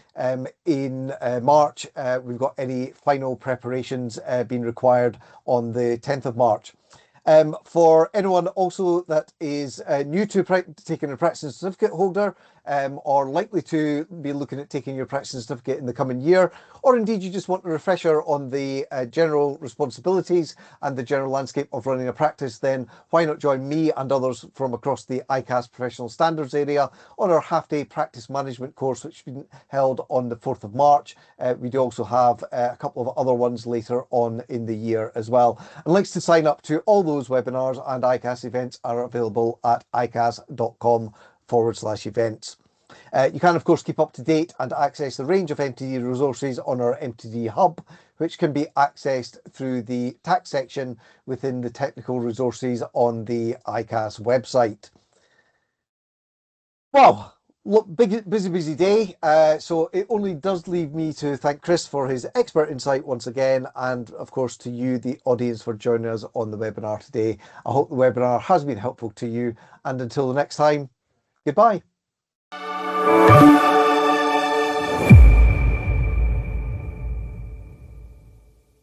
in March, we've got any final preparations being required on the 10th of March. For anyone also that is new to taking a practicing certificate holder, or likely to be looking at taking your practicing certificate in the coming year, or indeed you just want a refresher on the general responsibilities and the general landscape of running a practice, then why not join me and others from across the ICAS professional standards area on our half-day practice management course, which has been held on the 4th of March. We do also have a couple of other ones later on in the year as well. And links to sign up to all those webinars and ICAS events are available at icas.com/events. You can, of course, keep up to date and access the range of MTD resources on our MTD Hub, which can be accessed through the tax section within the technical resources on the ICAS website. Well, Look, busy day. So it only does leave me to thank Chris for his expert insight once again, and of course to you, the audience, for joining us on the webinar today. I hope the webinar has been helpful to you, and until the next time, goodbye.